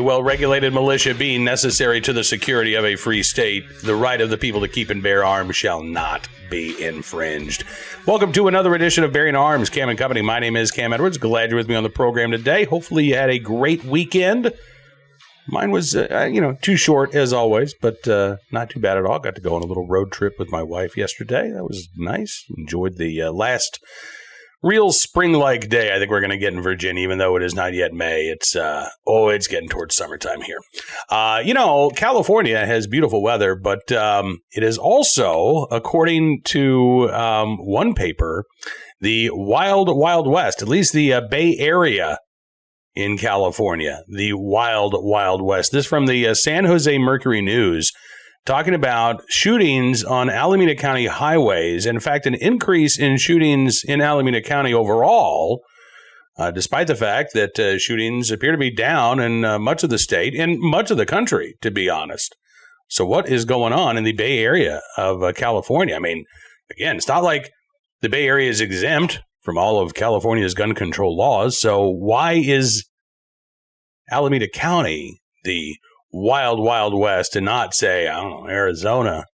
well-regulated militia being necessary to the security of a free state, the right of the people to keep and bear arms shall not be infringed. Welcome to another edition of Bearing Arms, Cam and Company. My name is Cam Edwards. Glad you're with me on the program today. Hopefully you had a great weekend. Mine was, too short as always, but not too bad at all. Got to go on a little road trip with my wife yesterday. That was nice. Enjoyed the last real spring-like day I think we're going to get in Virginia, even though it is not yet May. It's getting towards summertime here. California has beautiful weather, but it is also, according to one paper, the Wild Wild West, at least the Bay Area in California, the Wild Wild West. This from the San Jose Mercury News, talking about shootings on Alameda County highways. In fact, an increase in shootings in Alameda County overall, despite the fact that shootings appear to be down in much of the state and much of the country, to be honest. So what is going on in the Bay Area of California? I mean, again, it's not like the Bay Area is exempt from all of California's gun control laws. So why is Alameda County the Wild Wild West and not, say, I don't know, Arizona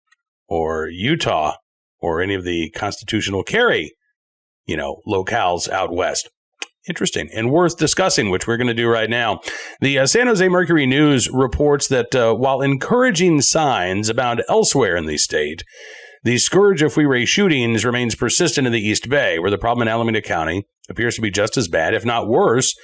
or Utah or any of the constitutional carry, locales out west? Interesting and worth discussing, which we're going to do right now. The San Jose Mercury News reports that while encouraging signs abound elsewhere in the state, the scourge of freeway shootings remains persistent in the East Bay, where the problem in Alameda County appears to be just as bad, if not worse,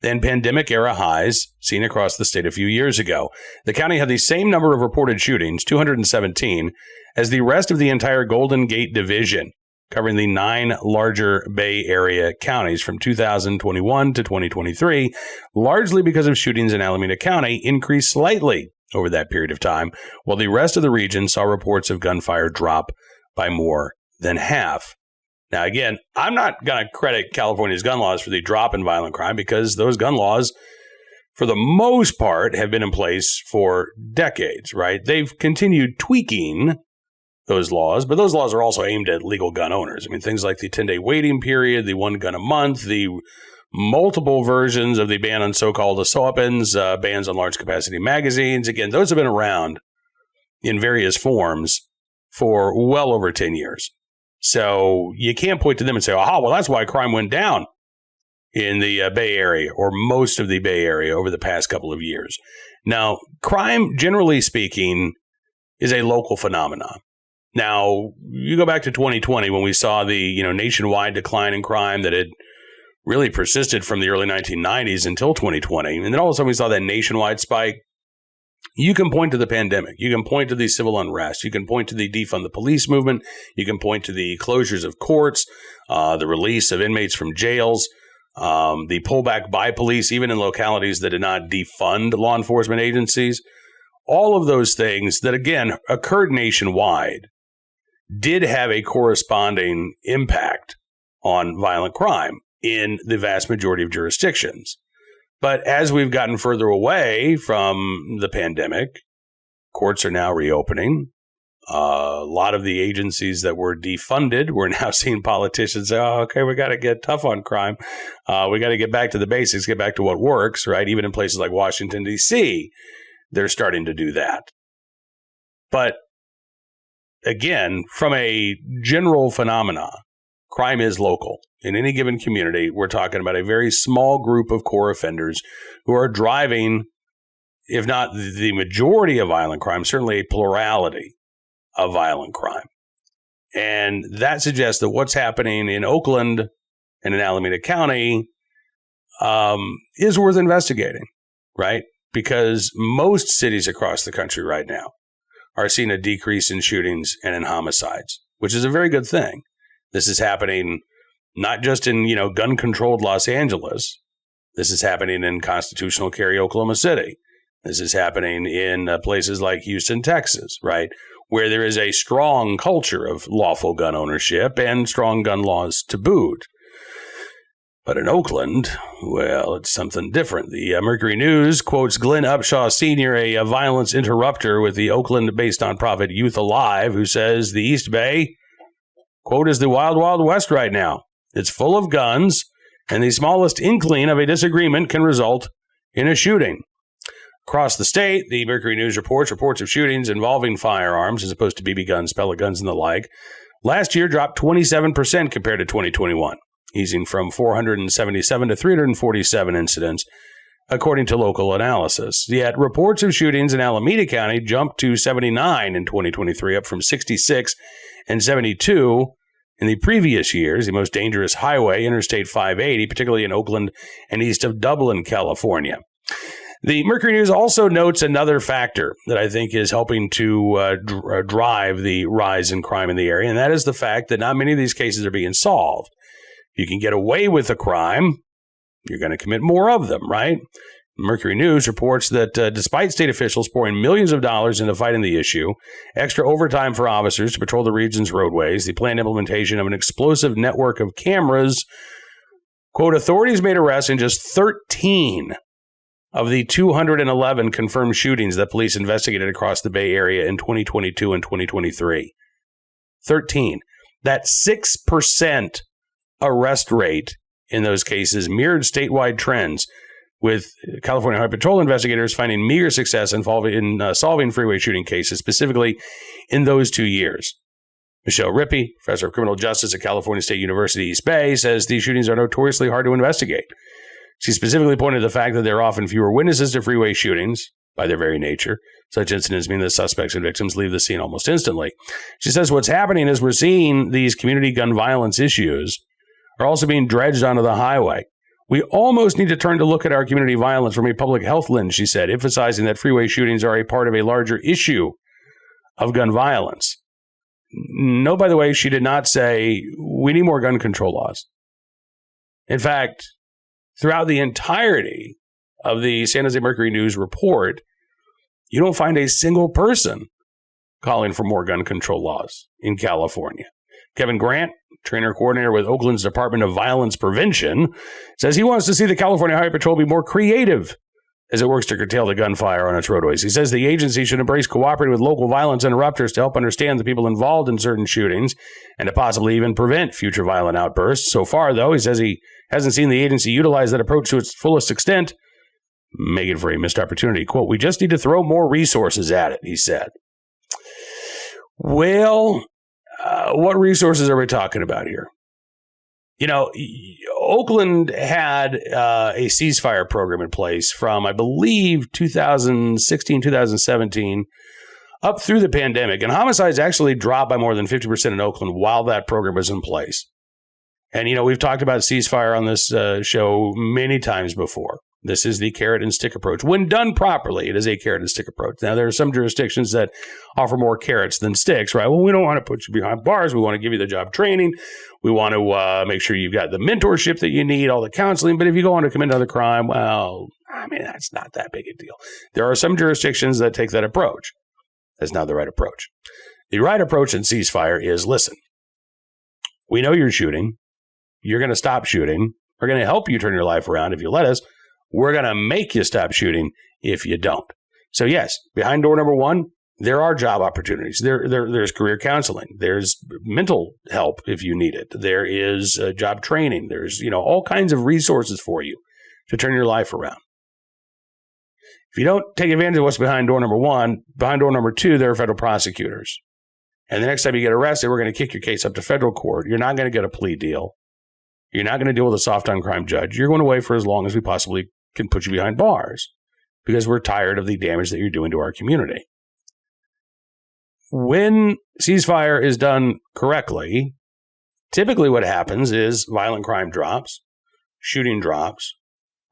than pandemic-era highs seen across the state a few years ago. The county had the same number of reported shootings, 217, as the rest of the entire Golden Gate Division, covering the 9 larger Bay Area counties from 2021 to 2023, largely because of shootings in Alameda County increased slightly over that period of time, while the rest of the region saw reports of gunfire drop by more than half. Now, again, I'm not going to credit California's gun laws for the drop in violent crime because those gun laws, for the most part, have been in place for decades, right? They've continued tweaking those laws, but those laws are also aimed at legal gun owners. I mean, things like the 10-day waiting period, the 1 gun a month, the multiple versions of the ban on so-called assault weapons, bans on large capacity magazines. Again, those have been around in various forms for well over 10 years. So you can't point to them and say, that's why crime went down in the Bay Area or most of the Bay Area over the past couple of years. Now, crime, generally speaking, is a local phenomenon. Now, you go back to 2020 when we saw the nationwide decline in crime that had really persisted from the early 1990s until 2020. And then all of a sudden we saw that nationwide spike. You can point to the pandemic. You can point to the civil unrest. You can point to the defund the police movement. You can point to the closures of courts, the release of inmates from jails, the pullback by police, even in localities that did not defund law enforcement agencies. All of those things that, again, occurred nationwide did have a corresponding impact on violent crime in the vast majority of jurisdictions. But as we've gotten further away from the pandemic, courts are now reopening. A lot of the agencies that were defunded, we're now seeing politicians say, we got to get tough on crime. We got to get back to the basics, get back to what works, right? Even in places like Washington, D.C., they're starting to do that. But again, from a general phenomena, crime is local. In any given community, we're talking about a very small group of core offenders who are driving, if not the majority of violent crime, certainly a plurality of violent crime. And that suggests that what's happening in Oakland and in Alameda County is worth investigating, right? Because most cities across the country right now are seeing a decrease in shootings and in homicides, which is a very good thing. This is happening not just in, gun-controlled Los Angeles. This is happening in constitutional carry Oklahoma City. This is happening in places like Houston, Texas, right, where there is a strong culture of lawful gun ownership and strong gun laws to boot. But in Oakland, well, it's something different. The Mercury News quotes Glenn Upshaw Sr., a violence interrupter with the Oakland-based nonprofit Youth Alive, who says the East Bay, quote, is the Wild Wild West right now. It's full of guns, and the smallest inkling of a disagreement can result in a shooting. Across the state, the Mercury News reports of shootings involving firearms, as opposed to BB guns, pellet guns, and the like, last year dropped 27% compared to 2021, easing from 477 to 347 incidents, according to local analysis. Yet reports of shootings in Alameda County jumped to 79 in 2023, up from 66 and 72 in the previous years. The most dangerous highway, Interstate 580, particularly in Oakland and east of Dublin, California. The Mercury News also notes another factor that I think is helping to drive the rise in crime in the area, and that is the fact that not many of these cases are being solved. You can get away with a crime, you're going to commit more of them, right? Mercury News reports that despite state officials pouring millions of dollars into fighting the issue, extra overtime for officers to patrol the region's roadways, the planned implementation of an explosive network of cameras, quote, authorities made arrests in just 13 of the 211 confirmed shootings that police investigated across the Bay Area in 2022 and 2023. 13. That 6% arrest rate in those cases mirrored statewide trends, with California Highway Patrol investigators finding meager success in solving freeway shooting cases, specifically in those 2 years. Michelle Rippey, professor of criminal justice at California State University East Bay, says these shootings are notoriously hard to investigate. She specifically pointed to the fact that there are often fewer witnesses to freeway shootings by their very nature. Such incidents mean that suspects and victims leave the scene almost instantly. She says what's happening is we're seeing these community gun violence issues are also being dredged onto the highway. We almost need to turn to look at our community violence from a public health lens, she said, emphasizing that freeway shootings are a part of a larger issue of gun violence. No, by the way, she did not say we need more gun control laws. In fact, throughout the entirety of the San Jose Mercury News report, you don't find a single person calling for more gun control laws in California. Kevin Grant, trainer coordinator with Oakland's Department of Violence Prevention, says he wants to see the California Highway Patrol be more creative as it works to curtail the gunfire on its roadways. He says the agency should embrace cooperating with local violence interrupters to help understand the people involved in certain shootings and to possibly even prevent future violent outbursts. So far, though, he says he hasn't seen the agency utilize that approach to its fullest extent, making for a missed opportunity. Quote, we just need to throw more resources at it, he said. Well, what resources are we talking about here? You know, Oakland had a ceasefire program in place from, I believe, 2016, 2017, up through the pandemic. And homicides actually dropped by more than 50% in Oakland while that program was in place. And, you know, we've talked about ceasefire on this show many times before. This is the carrot and stick approach. When done properly, it is a carrot and stick approach. Now, there are some jurisdictions that offer more carrots than sticks, right? Well, we don't want to put you behind bars. We want to give you the job training. We want to make sure you've got the mentorship that you need, all the counseling. But if you go on to commit another crime, well, I mean, that's not that big a deal. There are some jurisdictions that take that approach. That's not the right approach. The right approach in ceasefire is, listen, we know you're shooting. You're going to stop shooting. We're going to help you turn your life around if you let us. We're going to make you stop shooting if you don't. So yes, behind door number one, there are job opportunities. There's career counseling. There's mental help if you need it. There is job training. There's, you know, all kinds of resources for you to turn your life around. If you don't take advantage of what's behind door number one, behind door number two, there are federal prosecutors. And the next time you get arrested, we're going to kick your case up to federal court. You're not going to get a plea deal. You're not going to deal with a soft on crime judge. You're going to wait for as long as we possibly can put you behind bars because we're tired of the damage that you're doing to our community. When ceasefire is done correctly, typically what happens is violent crime drops, shooting drops,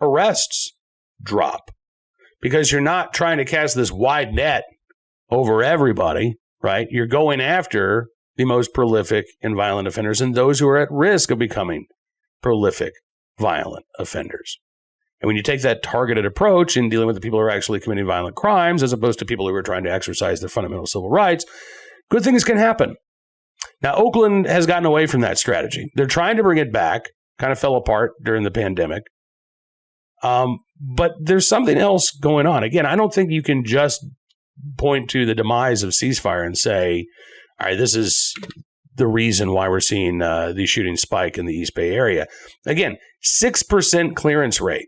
arrests drop, because you're not trying to cast this wide net over everybody, right? You're going after the most prolific and violent offenders and those who are at risk of becoming prolific, violent offenders. And when you take that targeted approach in dealing with the people who are actually committing violent crimes, as opposed to people who are trying to exercise their fundamental civil rights, good things can happen. Now, Oakland has gotten away from that strategy. They're trying to bring it back, kind of fell apart during the pandemic. But there's something else going on. Again, I don't think you can just point to the demise of ceasefire and say, all right, this is the reason why we're seeing the shooting spike in the East Bay area. Again, 6% clearance rate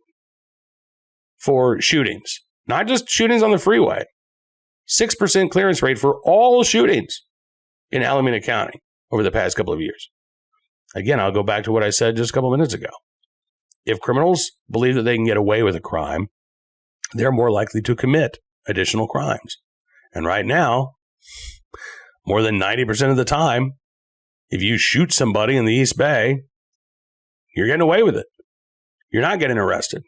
for shootings not just shootings on the freeway. 6% clearance rate for all shootings in Alameda County over the past couple of years. Again, I'll go back to what I said just a couple of minutes ago. If criminals believe that they can get away with a crime, they're more likely to commit additional crimes. And right now, more than 90% of the time, if you shoot somebody in the East Bay, you're getting away with it. You're not getting arrested.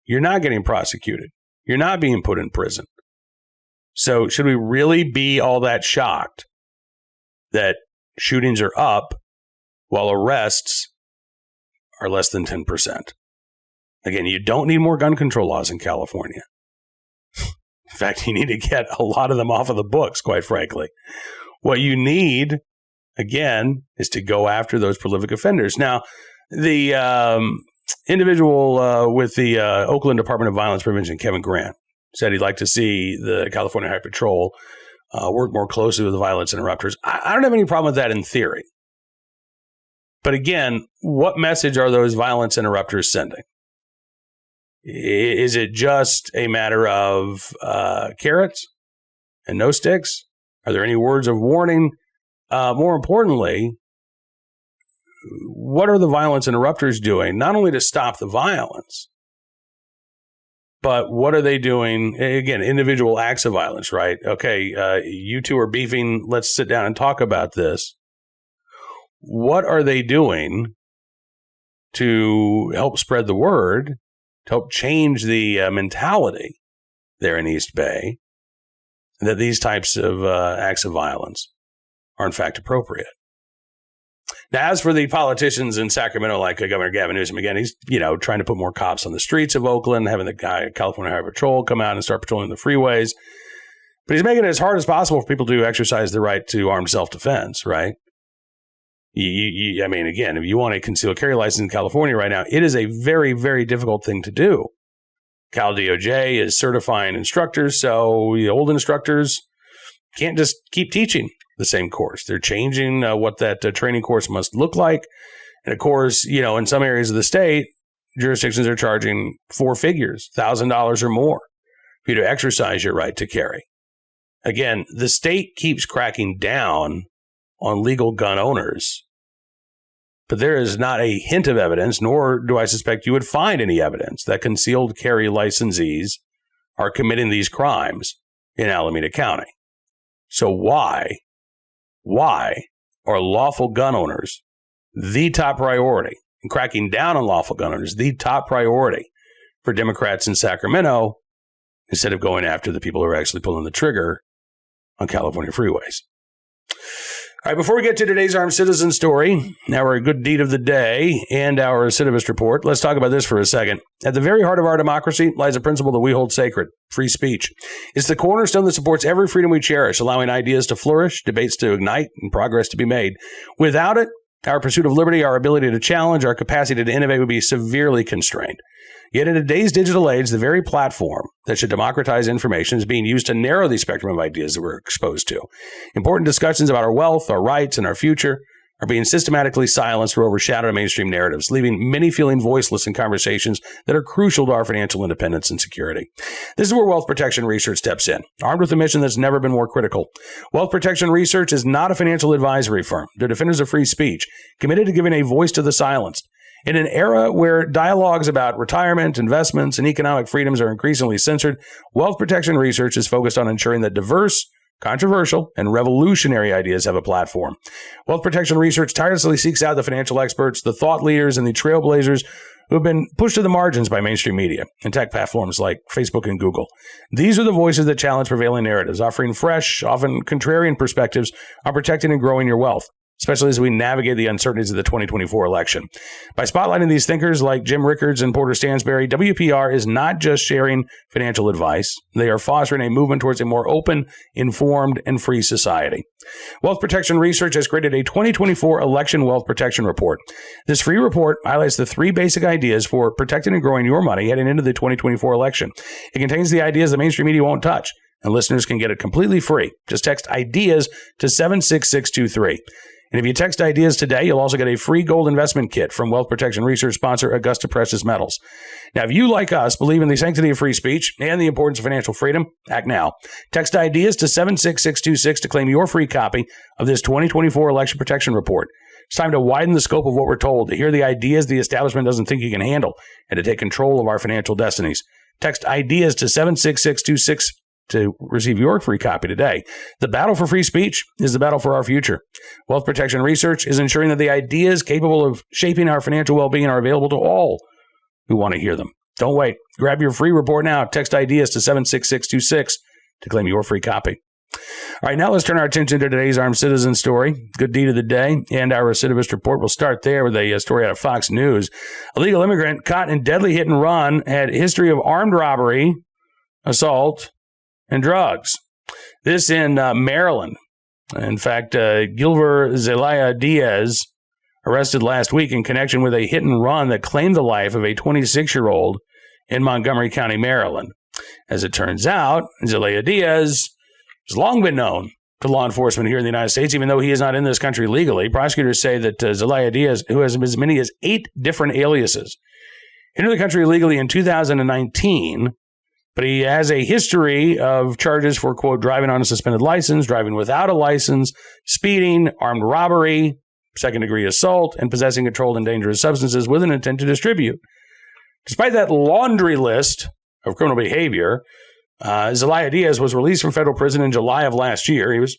You're not getting prosecuted. You're not being put in prison. So should we really be all that shocked that shootings are up while arrests are less than 10%? Again, you don't need more gun control laws in California. In fact, you need to get a lot of them off of the books, quite frankly. What you need, again, is to go after those prolific offenders. Now, the individual with the Oakland Department of Violence Prevention, Kevin Grant, said he'd like to see the California Highway Patrol work more closely with the violence interrupters. I don't have any problem with that in theory. But again, what message are those violence interrupters sending? Is it just a matter of carrots and no sticks? Are there any words of warning? More importantly, what are the violence interrupters doing, not only to stop the violence, but what are they doing? Again, individual acts of violence, right? Okay, you two are beefing. Let's sit down and talk about this. What are they doing to help spread the word, to help change the mentality there in East Bay, that these types of acts of violence are in fact appropriate? Now, as for the politicians in Sacramento, like Governor Gavin Newsom, again, he's trying to put more cops on the streets of Oakland, having the guy California Highway Patrol come out and start patrolling the freeways. But he's making it as hard as possible for people to exercise the right to armed self-defense, right? I mean, again, if you want a concealed carry license in California right now, it is a very, very difficult thing to do. Cal DOJ is certifying instructors, so the old instructors can't just keep teaching the same course. They're changing what that training course must look like. And of course, in some areas of the state, jurisdictions are charging four figures, $1,000 or more for you to exercise your right to carry. Again, the state keeps cracking down on legal gun owners, but there is not a hint of evidence, nor do I suspect you would find any evidence, that concealed carry licensees are committing these crimes in Alameda County. So why are lawful gun owners the top priority, and cracking down on lawful gun owners the top priority for Democrats in Sacramento, instead of going after the people who are actually pulling the trigger on California freeways? All right, before we get to today's Armed Citizen story, our good deed of the day, and our recidivist report, let's talk about this for a second. At the very heart of our democracy lies a principle that we hold sacred: free speech. It's the cornerstone that supports every freedom we cherish, allowing ideas to flourish, debates to ignite, and progress to be made. Without it, our pursuit of liberty, our ability to challenge, our capacity to innovate would be severely constrained. Yet in today's digital age, the very platform that should democratize information is being used to narrow the spectrum of ideas that we're exposed to. Important discussions about our wealth, our rights, and our future are being systematically silenced or overshadowed in mainstream narratives, leaving many feeling voiceless in conversations that are crucial to our financial independence and security. This is where Wealth Protection Research steps in, armed with a mission that's never been more critical. Wealth Protection Research is not a financial advisory firm. They're defenders of free speech, committed to giving a voice to the silenced. In an era where dialogues about retirement, investments, and economic freedoms are increasingly censored, Wealth Protection Research is focused on ensuring that diverse, controversial, and revolutionary ideas have a platform. Wealth Protection Research tirelessly seeks out the financial experts, the thought leaders, and the trailblazers who have been pushed to the margins by mainstream media and tech platforms like Facebook and Google. These are the voices that challenge prevailing narratives, offering fresh, often contrarian perspectives on protecting and growing your wealth, especially as we navigate the uncertainties of the 2024 election. By spotlighting these thinkers like Jim Rickards and Porter Stansberry, WPR is not just sharing financial advice. They are fostering a movement towards a more open, informed, and free society. Wealth Protection Research has created a 2024 Election Wealth Protection Report. This free report highlights the 3 basic ideas for protecting and growing your money heading into the 2024 election. It contains the ideas the mainstream media won't touch, and listeners can get it completely free. Just text IDEAS to 76623. And if you text ideas today, you'll also get a free gold investment kit from wealth protection research sponsor Augusta Precious Metals. Now, if you, like us, believe in the sanctity of free speech and the importance of financial freedom, act now. Text ideas to 76626 to claim your free copy of this 2024 election protection report. It's time to widen the scope of what we're told, to hear the ideas the establishment doesn't think you can handle, and to take control of our financial destinies. Text ideas to 76626 to receive your free copy today. The battle for free speech is the battle for our future. Wealth Protection Research is ensuring that the ideas capable of shaping our financial well-being are available to all who want to hear them. Don't wait. Grab your free report now. Text ideas to 76626 to claim your free copy. All right, now let's turn our attention to today's armed citizen story, good deed of the day, and our recidivist report. We'll start there with a story out of Fox News. A legal immigrant caught in deadly hit and run had a history of armed robbery, assault, and drugs. This in Maryland. In fact, Gilver Zelaya Diaz, arrested last week in connection with a hit and run that claimed the life of a 26-year-old in Montgomery County, Maryland. As it turns out, Zelaya Diaz has long been known to law enforcement here in the United States, even though he is not in this country legally. Prosecutors say that Zelaya Diaz, who has as many as 8 different aliases, entered the country illegally in 2019, but he has a history of charges for, quote, driving on a suspended license, driving without a license, speeding, armed robbery, second-degree assault, and possessing controlled and dangerous substances with an intent to distribute. Despite that laundry list of criminal behavior, Zelaya Diaz was released from federal prison in July of last year. He was,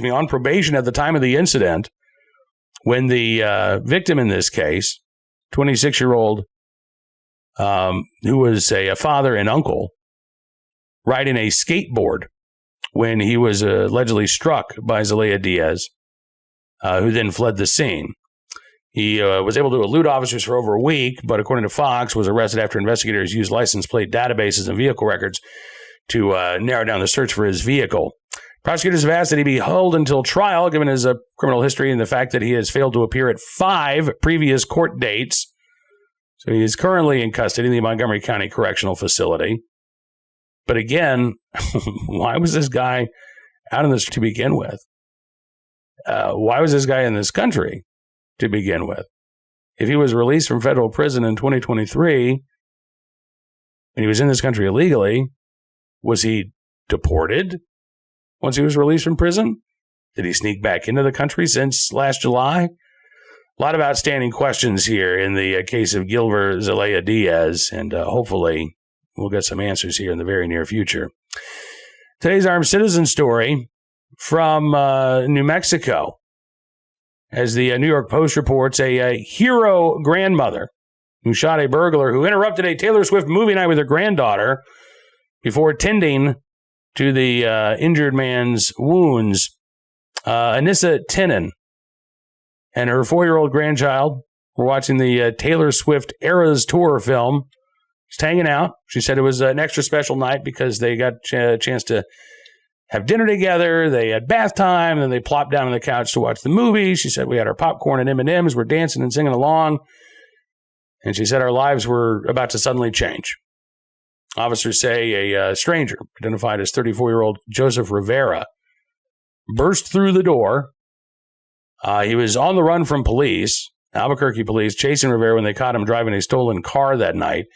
on probation at the time of the incident when the victim in this case, 26-year-old, who was a father and uncle, riding a skateboard when he was allegedly struck by Zelaya Diaz, who then fled the scene. He was able to elude officers for over a week, but according to Fox, was arrested after investigators used license plate databases and vehicle records to narrow down the search for his vehicle. Prosecutors have asked that he be held until trial, given his criminal history and the fact that he has failed to appear at 5 previous court dates. So he is currently in custody in the Montgomery County Correctional Facility. But again, why was this guy out in this to begin with? Why was this guy in this country to begin with? If he was released from federal prison in 2023 and he was in this country illegally, was he deported once he was released from prison? Did he sneak back into the country since last July? A lot of outstanding questions here in the case of Gilver Zelaya Diaz, and hopefully we'll get some answers here in the very near future. Today's armed citizen story from New Mexico. As the New York Post reports, a hero grandmother who shot a burglar who interrupted a Taylor Swift movie night with her granddaughter before tending to the injured man's wounds. Anissa Tenen and her 4-year-old grandchild were watching the Taylor Swift Eras Tour film. Just hanging out. She said it was an extra special night because they got a chance to have dinner together. They had bath time, and then they plopped down on the couch to watch the movie. She said we had our popcorn and M&Ms. We're dancing and singing along. And she said our lives were about to suddenly change. Officers say a stranger, identified as 34-year-old Joseph Rivera, burst through the door. He was on the run from police. Albuquerque police chasing Rivera when they caught him driving a stolen car that night.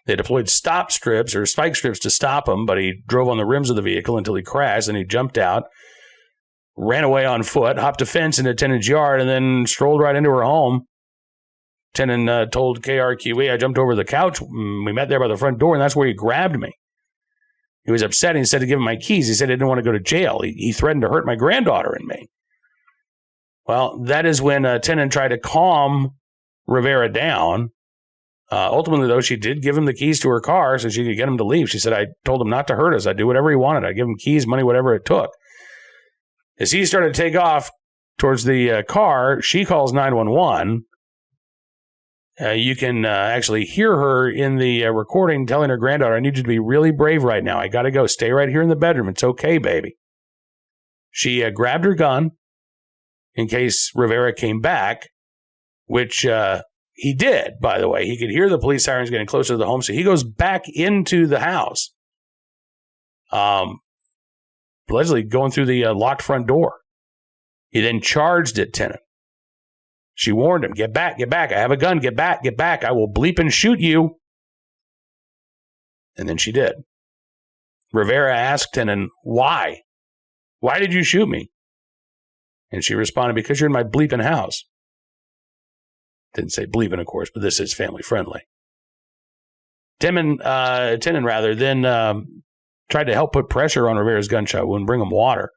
They deployed stop strips or spike strips to stop him, but he drove on the rims of the vehicle until he crashed, and he jumped out, ran away on foot, hopped a fence into Tenen's yard, and then strolled right into her home. Tenen told KRQE, I jumped over the couch. We met there by the front door, and that's where he grabbed me. He was upset. He said to give him my keys. He said he didn't want to go to jail. He threatened to hurt my granddaughter and me. Well, that is when Tenen tried to calm Rivera down. Ultimately, though, she did give him the keys to her car so she could get him to leave. She said, I told him not to hurt us. I'd do whatever he wanted. I'd give him keys, money, whatever it took. As he started to take off towards the car, she calls 911. You can actually hear her in the recording telling her granddaughter, I need you to be really brave right now. I got to go. Stay right here in the bedroom. It's okay, baby. She grabbed her gun in case Rivera came back, which he did, by the way. He could hear the police sirens getting closer to the home, so he goes back into the house, allegedly going through the locked front door. He then charged at Tenen. She warned him, get back, I have a gun, get back, I will bleep and shoot you. And then she did. Rivera asked Tenen, why? Why did you shoot me? And she responded, because you're in my bleeping house. Didn't say bleeping, of course, but this is family friendly. Tenen then tried to help put pressure on Rivera's gunshot wound, bring him water.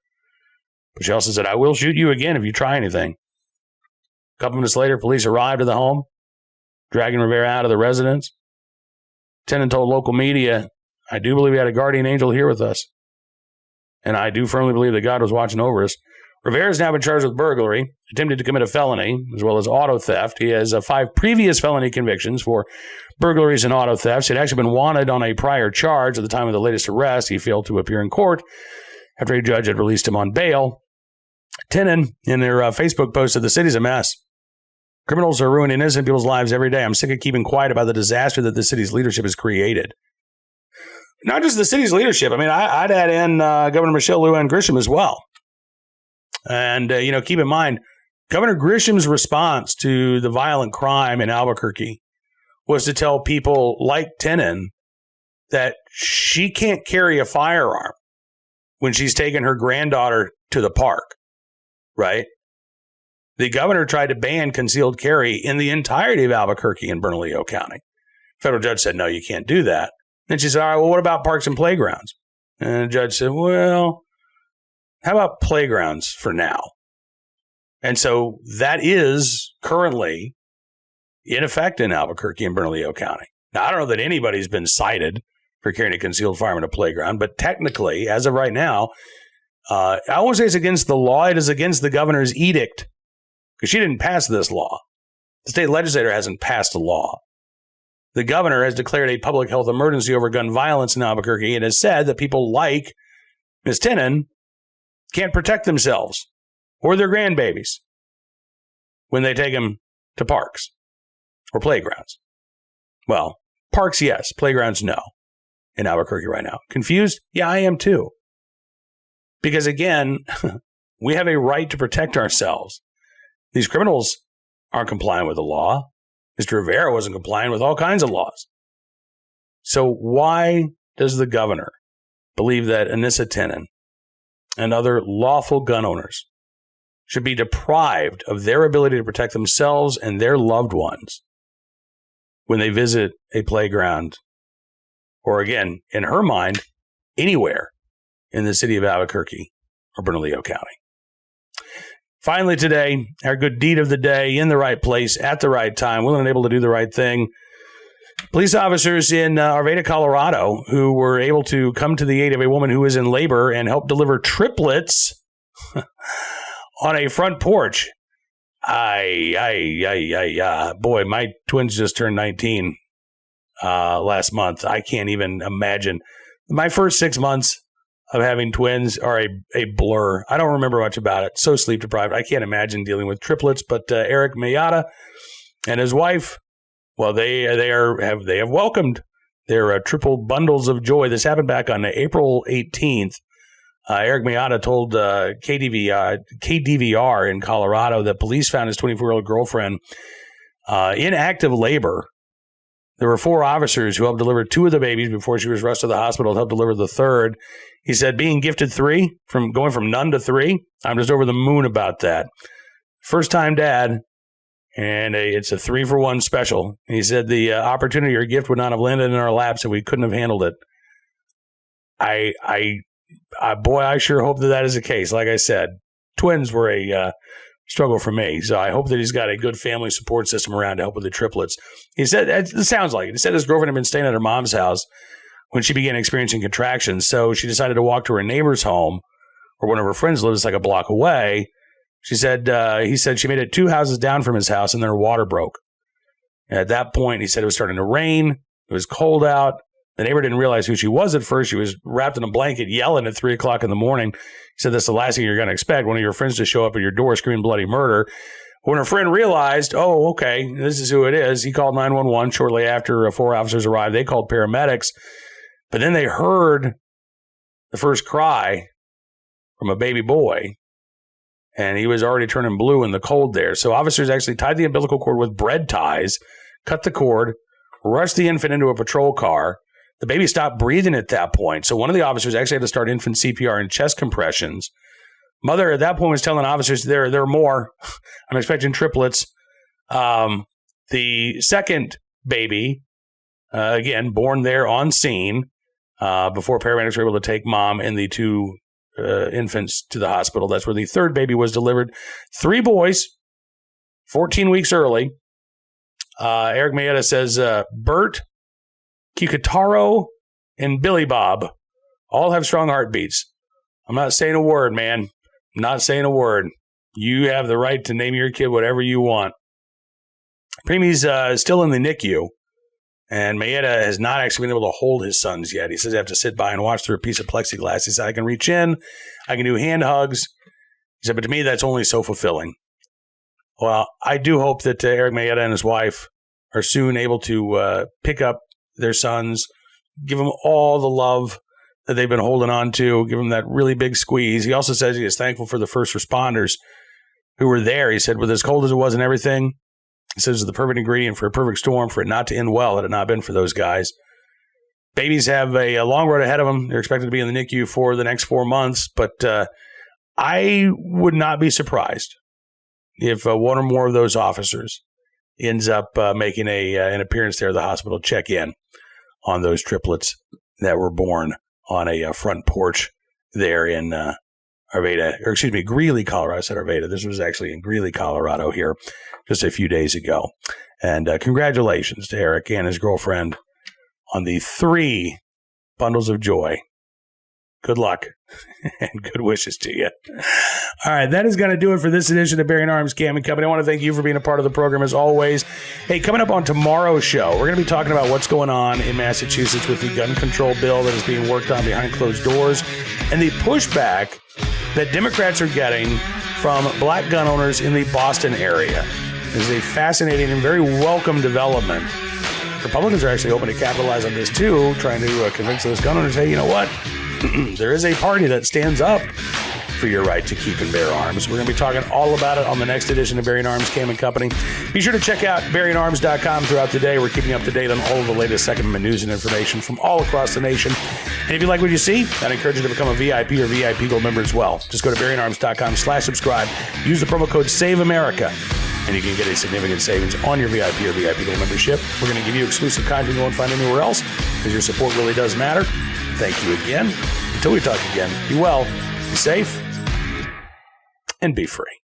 But she also said, I will shoot you again if you try anything. A couple minutes later, police arrived at the home, dragging Rivera out of the residence. Tenen told local media, I do believe we had a guardian angel here with us. And I do firmly believe that God was watching over us. Rivera has now been charged with burglary, attempted to commit a felony, as well as auto theft. He has 5 previous felony convictions for burglaries and auto thefts. He'd actually been wanted on a prior charge at the time of the latest arrest. He failed to appear in court after a judge had released him on bail. Tenen, in their Facebook post, said, the city's a mess. Criminals are ruining innocent people's lives every day. I'm sick of keeping quiet about the disaster that the city's leadership has created. Not just the city's leadership. I mean, I'd add in Governor Michelle Lujan Grisham as well. And, keep in mind, Governor Grisham's response to the violent crime in Albuquerque was to tell people like Tenen that she can't carry a firearm when she's taking her granddaughter to the park, right? The governor tried to ban concealed carry in the entirety of Albuquerque and Bernalillo County. Federal judge said, no, you can't do that. Then she said, all right, well, what about parks and playgrounds? And the judge said, well, how about playgrounds for now? And so that is currently in effect in Albuquerque and Bernalillo County. Now, I don't know that anybody's been cited for carrying a concealed firearm in a playground, but technically, as of right now, I won't say it's against the law. It is against the governor's edict because she didn't pass this law. The state legislature hasn't passed a law. The governor has declared a public health emergency over gun violence in Albuquerque and has said that people like Ms. Tenen can't protect themselves or their grandbabies when they take them to parks or playgrounds. Well, parks, yes. Playgrounds, no. In Albuquerque right now. Confused? Yeah, I am too. Because again, we have a right to protect ourselves. These criminals aren't complying with the law. Mr. Rivera wasn't complying with all kinds of laws. So why does the governor believe that Anissa Tenen and other lawful gun owners should be deprived of their ability to protect themselves and their loved ones when they visit a playground or, again, in her mind, anywhere in the city of Albuquerque or Bernalillo County? Finally today, our good deed of the day, in the right place, at the right time, willing and able to do the right thing. Police officers in Alameda, Colorado, who were able to come to the aid of a woman who was in labor and help deliver triplets on a front porch. Boy, my twins just turned 19 last month. I can't even imagine. My first 6 months of having twins are a blur. I don't remember much about it. So sleep deprived. I can't imagine dealing with triplets. But Eric Mayada and his wife, well, they have welcomed their triple bundles of joy. This happened back on April 18th. Eric Mayada told KDVR in Colorado that police found his 24-year-old girlfriend in active labor. There were 4 officers who helped deliver 2 of the babies before she was rushed to the hospital to help deliver the third. He said, being gifted 3, going from none to 3, I'm just over the moon about that. First-time dad, and it's a 3-for-1 special. He said the opportunity or gift would not have landed in our laps if we couldn't have handled it. I sure hope that is the case. Like I said, twins were a struggle for me. So I hope that he's got a good family support system around to help with the triplets. He said, it sounds like it. He said his girlfriend had been staying at her mom's house when she began experiencing contractions. So she decided to walk to her neighbor's home, where one of her friends lives like a block away. He said she made it 2 houses down from his house and then her water broke. And at that point, he said it was starting to rain. It was cold out. The neighbor didn't realize who she was at first. She was wrapped in a blanket yelling at 3 o'clock in the morning. He said, that's the last thing you're going to expect. One of your friends to show up at your door screaming bloody murder. When her friend realized, oh, okay, this is who it is, he called 911. Shortly after 4 officers arrived, they called paramedics. But then they heard the first cry from a baby boy. and he was already turning blue in the cold there. So officers actually tied the umbilical cord with bread ties, cut the cord, rushed the infant into a patrol car. The baby stopped breathing at that point. So one of the officers actually had to start infant CPR and chest compressions. Mother at that point was telling officers there are more. I'm expecting triplets. The second baby, again, born there on scene before paramedics were able to take mom and the two infants to the hospital. That's where the third baby was delivered. 3 boys, 14 weeks early. Eric Maeda says Bert, Kikutaro, and Billy Bob all have strong heartbeats. I'm not saying a word, man. I'm not saying a word. You have the right to name your kid whatever you want. Preemie's still in the NICU, and Maeda has not actually been able to hold his sons yet. He says I have to sit by and watch through a piece of plexiglass. He said, I can reach in, I can do hand hugs. He said, but to me, that's only so fulfilling. Well, I do hope that Eric Maeda and his wife are soon able to pick up their sons, give them all the love that they've been holding on to, give them that really big squeeze. He also says he is thankful for the first responders who were there. He said, with as cold as it was and everything, he says it's the perfect ingredient for a perfect storm for it not to end well had it not been for those guys. Babies have a long road ahead of them. They're expected to be in the NICU for the next 4 months, but I would not be surprised if one or more of those officers ends up making an appearance there at the hospital, check in on those triplets that were born on a front porch there in Greeley, Colorado. I said Arvada. This was actually in Greeley, Colorado here just a few days ago. And congratulations to Eric and his girlfriend on the 3 bundles of joy. Good luck and good wishes to you. All right, that is going to do it for this edition of Bearing Arms Cam and Company. I want to thank you for being a part of the program as always. Hey, coming up on tomorrow's show, we're going to be talking about what's going on in Massachusetts with the gun control bill that is being worked on behind closed doors and the pushback that Democrats are getting from black gun owners in the Boston area. This is a fascinating and very welcome development. Republicans are actually hoping to capitalize on this too, trying to convince those gun owners, hey, you know what? There is a party that stands up for your right to keep and bear arms. We're going to be talking all about it on the next edition of Bearing Arms Cam and Company. Be sure to check out bearingarms.com throughout the day. We're keeping you up to date on all of the latest Second Amendment news and information from all across the nation. And if you like what you see, I'd encourage you to become a VIP or VIP Gold member as well. Just go to bearingarms.com/subscribe. Use the promo code SAVEAMERICA, and you can get a significant savings on your VIP or VIP Gold membership. We're going to give you exclusive content you won't find anywhere else because your support really does matter. Thank you again. Until we talk again, be well, be safe, and be free.